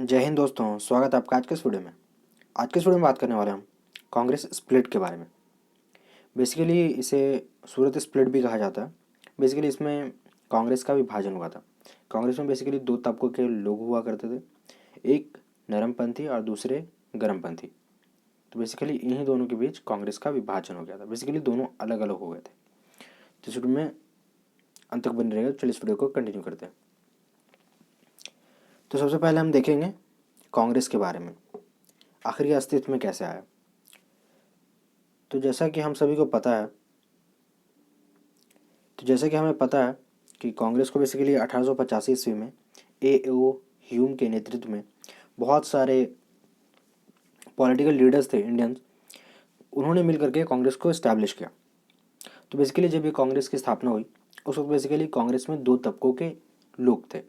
जय हिंद दोस्तों, स्वागत है आपका आज के इस वीडियो में। आज के इस वीडियो में बात करने वाले हम कांग्रेस स्प्लिट के बारे में। बेसिकली इसे सूरत स्प्लिट भी कहा जाता है। बेसिकली इसमें कांग्रेस का विभाजन हुआ था। कांग्रेस में बेसिकली दो तबकों के लोग हुआ करते थे, एक नरमपंथी और दूसरे गरमपंथी। तो बेसिकली इन्हीं दोनों के बीच कांग्रेस का विभाजन हो गया था। बेसिकली दोनों अलग अलग हो गए थे। तो इस वीडियो में अंत तक बने रहेगा। चलिए इस वीडियो को कंटिन्यू करते हैं। तो सबसे पहले हम देखेंगे कांग्रेस के बारे में, आखिर ये अस्तित्व में कैसे आया। तो जैसा कि हम सभी को पता है तो जैसे कि हमें पता है कि कांग्रेस को बेसिकली 1885 ईस्वी में ए ह्यूम के नेतृत्व में बहुत सारे पॉलिटिकल लीडर्स थे इंडियंस, उन्होंने मिल करके कांग्रेस को इस्टेब्लिश किया। तो बेसिकली जब ये कांग्रेस की स्थापना हुई उस वक्त बेसिकली कांग्रेस में दो तबकों के लोग थे।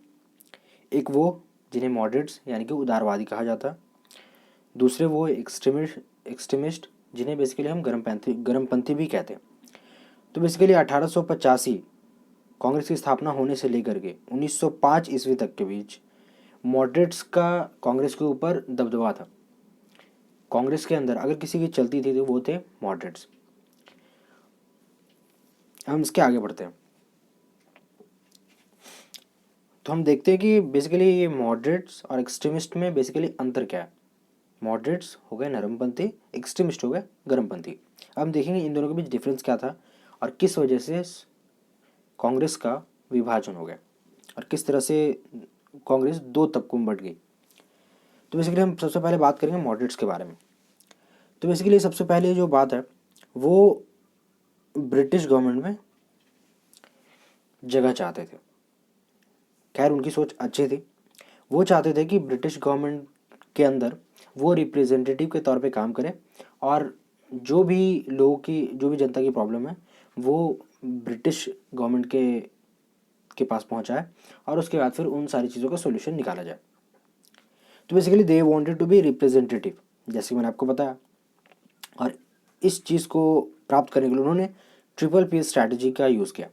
एक वो जिन्हें मॉडरेट्स यानी कि उदारवादी कहा जाता है, दूसरे वो एक्सट्रीमिस्ट जिन्हें बेसिकली हम गरमपंथी भी कहते हैं। तो बेसिकली 1885 कांग्रेस की स्थापना होने से लेकर के 1905 ईस्वी तक के बीच मॉडरेट्स का कांग्रेस के ऊपर दबदबा था। कांग्रेस के अंदर अगर किसी की चलती थी तो वो थे मॉडरेट्स। हम इसके आगे बढ़ते हैं तो हम देखते हैं कि बेसिकली ये मॉडरेट्स और एक्सट्रीमिस्ट में बेसिकली अंतर क्या है। मॉडरेट्स हो गए नरमपंथी, एक्सट्रीमिस्ट हो गए गर्मपंथी। अब हम देखेंगे इन दोनों के बीच डिफरेंस क्या था और किस वजह से कांग्रेस का विभाजन हो गया और किस तरह से कांग्रेस दो तबकों में बट गई। तो बेसिकली हम सबसे पहले बात करेंगे मॉडरेट्स के बारे में। तो बेसिकली सबसे पहले जो बात है वो ब्रिटिश गवर्नमेंट में जगह चाहते थे। खैर उनकी सोच अच्छी थी। वो चाहते थे कि ब्रिटिश गवर्नमेंट के अंदर वो रिप्रेजेंटेटिव के तौर पे काम करें और जो भी लोगों की जो भी जनता की प्रॉब्लम है वो ब्रिटिश गवर्नमेंट के पास पहुंचाए और उसके बाद फिर उन सारी चीज़ों का सोल्यूशन निकाला जाए। तो basically they wanted to be representative, जैसे कि मैंने आपको बताया। और इस चीज़ को प्राप्त करने के लिए उन्होंने ट्रिपल पी स्ट्रैटेजी का यूज़ किया,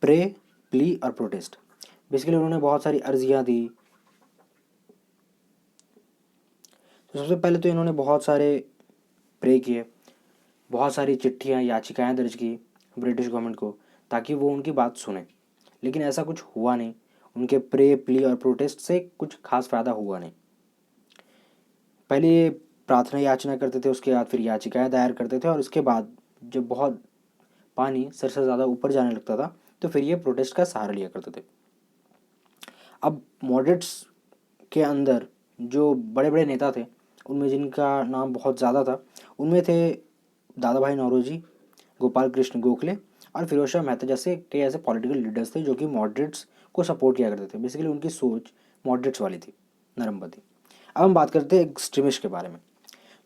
प्रे, प्ली और प्रोटेस्ट। बेसिकली उन्होंने बहुत सारी अर्जियां दी। तो सबसे पहले तो इन्होंने बहुत सारे प्रे किए, बहुत सारी चिट्ठियाँ याचिकाएं दर्ज की ब्रिटिश गवर्नमेंट को ताकि वो उनकी बात सुने, लेकिन ऐसा कुछ हुआ नहीं। उनके प्रे, प्ली और प्रोटेस्ट से कुछ खास फ़ायदा हुआ नहीं। पहले ये प्रार्थना याचना करते थे, उसके बाद फिर याचिकाएं दायर करते थे और उसके बाद जब बहुत पानी सर से ज़्यादा ऊपर जाने लगता था तो फिर ये प्रोटेस्ट का सहारा लिया करते थे। अब मॉडरेट्स के अंदर जो बड़े बड़े नेता थे उनमें जिनका नाम बहुत ज़्यादा था उनमें थे दादा भाई नौरोजी, गोपाल कृष्ण गोखले और फिरोज शाह मेहता जैसे कई ऐसे पॉलिटिकल लीडर्स थे जो कि मॉडरेट्स को सपोर्ट किया करते थे। बेसिकली उनकी सोच मॉडरेट्स वाली थी, नरमपंथी। अब हम बात करते हैं एक्सट्रीमिस्ट के बारे में।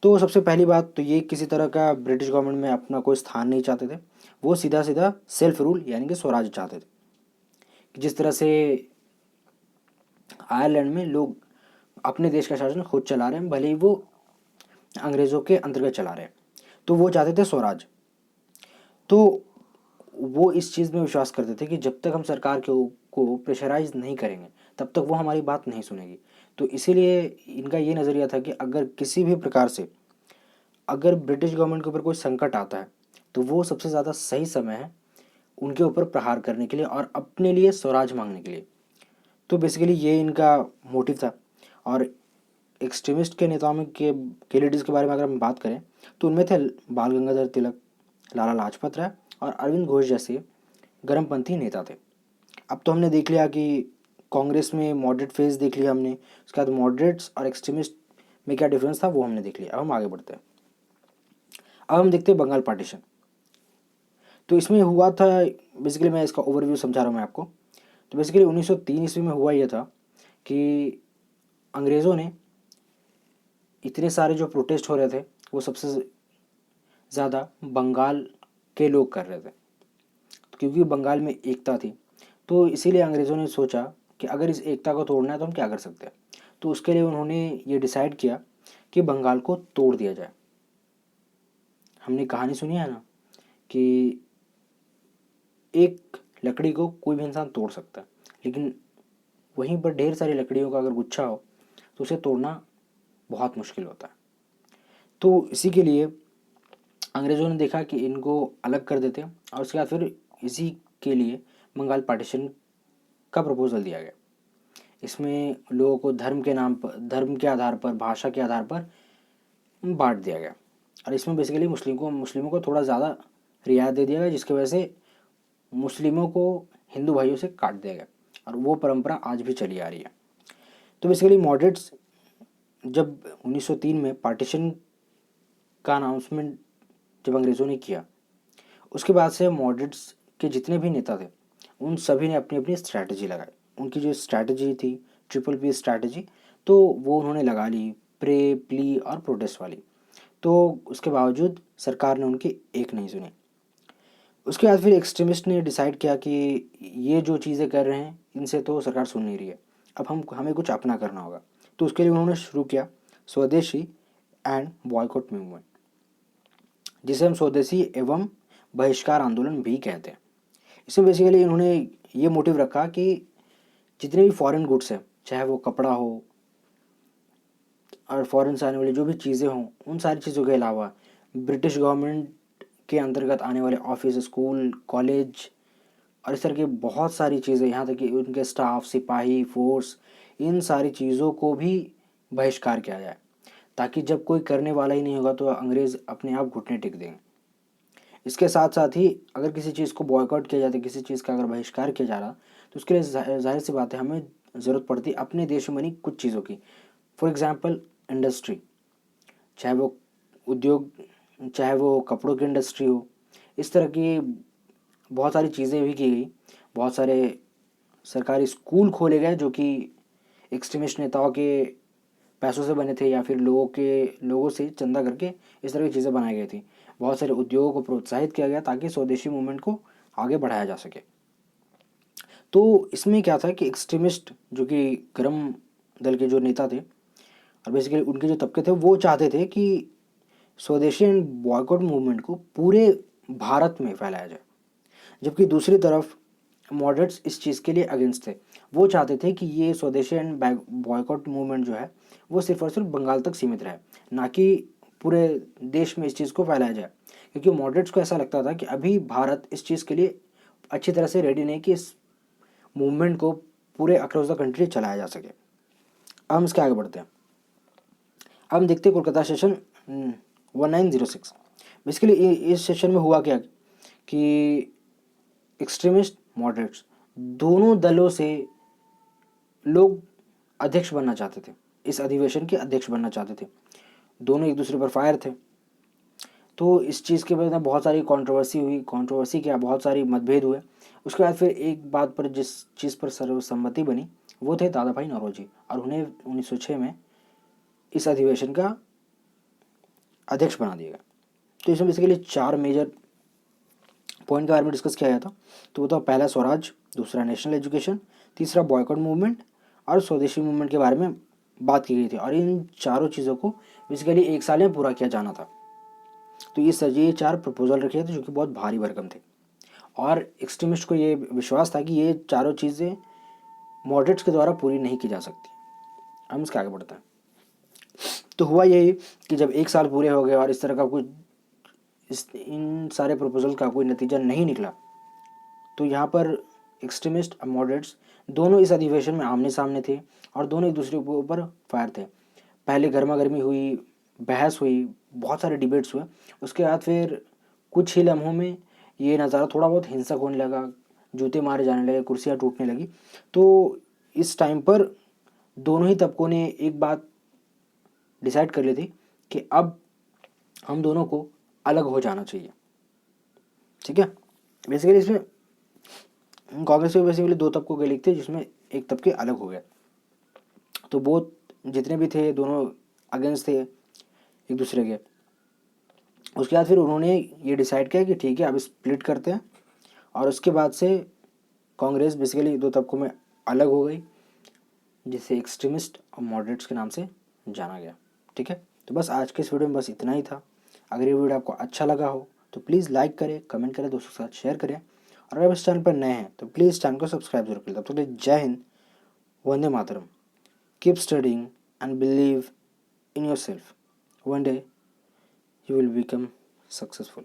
तो सबसे पहली बात तो ये किसी तरह का ब्रिटिश गवर्नमेंट में अपना कोई स्थान नहीं चाहते थे। वो सीधा सीधा सेल्फ रूल यानी कि स्वराज चाहते थे। जिस तरह से आयरलैंड में लोग अपने देश का शासन खुद चला रहे हैं, भले ही वो अंग्रेज़ों के अंतर्गत चला रहे हैं, तो वो चाहते थे स्वराज। तो वो इस चीज़ में विश्वास करते थे कि जब तक हम सरकार को प्रेशराइज नहीं करेंगे तब तक वो हमारी बात नहीं सुनेगी। तो इसीलिए इनका ये नज़रिया था कि अगर किसी भी प्रकार से अगर ब्रिटिश गवर्नमेंट के ऊपर कोई संकट आता है तो वो सबसे ज़्यादा सही समय है उनके ऊपर प्रहार करने के लिए और अपने लिए स्वराज मांगने के लिए। तो बेसिकली ये इनका मोटिव था। और एक्सट्रीमिस्ट के नेताओं में के लीडर्स के बारे में अगर हम बात करें तो उनमें थे बाल गंगाधर तिलक, लाला लाजपत राय और अरविंद घोष जैसे गर्मपंथी नेता थे। अब तो हमने देख लिया कि कांग्रेस में मॉडरेट फेज देख लिया हमने, उसके बाद मॉडरेट्स और एक्सट्रीमिस्ट में क्या डिफरेंस था वो हमने देख लिया। अब हम आगे बढ़ते हैं। अब हम देखते हैं बंगाल पार्टीशन। तो इसमें हुआ था, बेसिकली मैं इसका ओवरव्यू समझा रहा हूँ मैं आपको। तो बेसिकली 1903 ईस्वी में हुआ यह था कि अंग्रेज़ों ने इतने सारे जो प्रोटेस्ट हो रहे थे वो सबसे ज़्यादा बंगाल के लोग कर रहे थे, क्योंकि बंगाल में एकता थी। तो इसीलिए अंग्रेज़ों ने सोचा कि अगर इस एकता को तोड़ना है तो हम क्या कर सकते हैं। तो उसके लिए उन्होंने ये डिसाइड किया कि बंगाल को तोड़ दिया जाए। हमने कहानी सुनी है ना कि एक लकड़ी को कोई भी इंसान तोड़ सकता है, लेकिन वहीं पर ढेर सारी लकड़ियों का अगर गुच्छा हो तो उसे तोड़ना बहुत मुश्किल होता है। तो इसी के लिए अंग्रेज़ों ने देखा कि इनको अलग कर देते हैं, और उसके बाद फिर इसी के लिए बंगाल पार्टीशन का प्रपोजल दिया गया। इसमें लोगों को धर्म के नाम पर, धर्म के आधार पर, भाषा के आधार पर बांट दिया गया, और इसमें बेसिकली मुस्लिमों को थोड़ा ज़्यादा रियायत दे दिया गया, जिसकी वजह से मुस्लिमों को हिंदू भाइयों से काट दिया गया, और वो परंपरा आज भी चली आ रही है। तो बेसिकली मॉडरेट्स जब 1903 में पार्टीशन का अनाउंसमेंट जब अंग्रेज़ों ने किया, उसके बाद से मॉडरेट्स के जितने भी नेता थे उन सभी ने अपनी अपनी स्ट्रैटेजी लगाई। उनकी जो स्ट्रैटेजी थी ट्रिपल पी स्ट्रैटेजी, तो वो उन्होंने लगा ली, प्रे, प्ली और प्रोटेस्ट वाली। तो उसके बावजूद सरकार ने उनकी एक नहीं सुनी। उसके बाद फिर एक्सट्रीमिस्ट ने डिसाइड किया कि ये जो चीज़ें कर रहे हैं इनसे तो सरकार सुन नहीं रही है, अब हमें कुछ अपना करना होगा। तो उसके लिए उन्होंने शुरू किया स्वदेशी एंड बॉयकॉट मूवमेंट, जिसे हम स्वदेशी एवं बहिष्कार आंदोलन भी कहते हैं। इसमें बेसिकली इन्होंने ये मोटिव रखा कि जितने भी फॉरेन गुड्स हैं, चाहे वो कपड़ा हो और फॉरेन से आने वाली जो भी चीज़ें हों, उन सारी चीज़ों के अलावा ब्रिटिश गवर्नमेंट के अंतर्गत आने वाले ऑफिस, स्कूल, कॉलेज और इस तरह की बहुत सारी चीज़ें, यहाँ तक कि उनके स्टाफ, सिपाही, फोर्स, इन सारी चीज़ों को भी बहिष्कार किया जाए, ताकि जब कोई करने वाला ही नहीं होगा तो अंग्रेज़ अपने आप घुटने टेक देंगे। इसके साथ साथ ही अगर किसी चीज़ को बॉयकॉट किया जाता है, किसी चीज़ का अगर बहिष्कार किया जा रहा, तो उसके लिए जाहिर सी बात है हमें ज़रूरत पड़ती है अपने देश में बनी कुछ चीज़ों की। फॉर एग्ज़ाम्पल इंडस्ट्री, चाहे वो उद्योग, चाहे वो कपड़ों की इंडस्ट्री हो, इस तरह की बहुत सारी चीज़ें भी की गई। बहुत सारे सरकारी स्कूल खोले गए जो कि एक्सट्रीमिस्ट नेताओं के पैसों से बने थे, या फिर लोगों से चंदा करके इस तरह की चीज़ें बनाई गई थी। बहुत सारे उद्योगों को प्रोत्साहित किया गया ताकि स्वदेशी मूवमेंट को आगे बढ़ाया जा सके। तो इसमें क्या था कि एक्सट्रीमिस्ट जो कि गर्म दल के जो नेता थे, और बेसिकली उनके जो तबके थे, वो चाहते थे कि स्वदेशी एंड बॉयकॉट मूवमेंट को पूरे भारत में फैलाया जाए, जबकि दूसरी तरफ मॉडरेट्स इस चीज़ के लिए अगेंस्ट थे। वो चाहते थे कि ये स्वदेशी एंड बॉयकॉट मूवमेंट जो है वो सिर्फ और सिर्फ बंगाल तक सीमित रहे, ना कि पूरे देश में इस चीज़ को फैलाया जाए, क्योंकि मॉडरेट्स को ऐसा लगता था कि अभी भारत इस चीज़ के लिए अच्छी तरह से रेडी नहीं कि इस मूवमेंट को पूरे अक्रॉस द कंट्री चलाया जा सके। अब हम इसके आगे बढ़ते हैं। अब हम देखते हैं कोलकाता सेशन 1906। बेसिकली इस सेशन में हुआ क्या कि एक्सट्रीमिस्ट, मॉडरेट्स, दोनों दलों से लोग अध्यक्ष बनना चाहते थे, इस अधिवेशन के अध्यक्ष बनना चाहते थे। दोनों एक दूसरे पर फायर थे। तो इस चीज़ के वजह से बहुत सारी कंट्रोवर्सी हुई। कंट्रोवर्सी क्या, बहुत सारी मतभेद हुए। उसके बाद फिर एक बात पर, जिस चीज़ पर सर्वसम्मति बनी, वो थे दादा भाई नौरोजी, और उन्हें 1906 में इस अधिवेशन का अध्यक्ष बना दिया गया। तो इसमें बेसिकली 4 मेजर पॉइंट के बारे में डिस्कस किया गया था। तो वो था पहला स्वराज, दूसरा नेशनल एजुकेशन, तीसरा बॉयकॉट मूवमेंट और स्वदेशी मूवमेंट के बारे में बात की गई थी। और इन चारों चीज़ों को बेसिकली एक साल में पूरा किया जाना था। तो ये 4 प्रपोजल रखे थे जो कि बहुत भारी भरकम थे, और एक्सट्रीमिस्ट को ये विश्वास था कि ये चारों चीज़ें मॉडरेट्स के द्वारा पूरी नहीं की जा सकती। हम इसके आगे बढ़ते हैं। तो हुआ यही कि जब एक साल पूरे हो गए और इस तरह का कुछ इन सारे प्रपोजल का कोई नतीजा नहीं निकला, तो यहाँ पर एक्सट्रीमिस्ट और मॉडरेट्स दोनों इस अधिवेशन में आमने सामने थे, और दोनों एक दूसरे के ऊपर फायर थे। पहले गर्मा गर्मी हुई, बहस हुई, बहुत सारे डिबेट्स हुए। उसके बाद फिर कुछ ही लम्हों में ये नज़ारा थोड़ा बहुत हिंसक होने लगा, जूते मारे जाने लगे, कुर्सियाँ टूटने लगी। तो इस टाइम पर दोनों ही तबकों ने एक बात डिसाइड कर ली थी कि अब हम दोनों को अलग हो जाना चाहिए। ठीक है। बेसिकली इसमें कांग्रेस के बेसिकली 2 तबकों के लीग थे, जिसमें एक तबके अलग हो गए। तो वो जितने भी थे दोनों अगेंस्ट थे एक दूसरे के। उसके बाद फिर उन्होंने ये डिसाइड किया कि ठीक है अब स्प्लिट करते हैं, और उसके बाद से कांग्रेस बेसिकली 2 तबकों में अलग हो गई, जिसे एक्सट्रीमिस्ट और मॉडरेट्स के नाम से जाना गया। ठीक है। तो बस आज के इस वीडियो में बस इतना ही था। अगर ये वीडियो आपको अच्छा लगा हो तो प्लीज़ लाइक करें, कमेंट करें, दोस्तों के साथ शेयर करें, और अगर इस चैनल पर नए हैं तो प्लीज़ चैनल को सब्सक्राइब जरूर करें। तब तक के लिए Jai Hind, Vande Mataram, keep studying, and believe in yourself. One day you will become successful.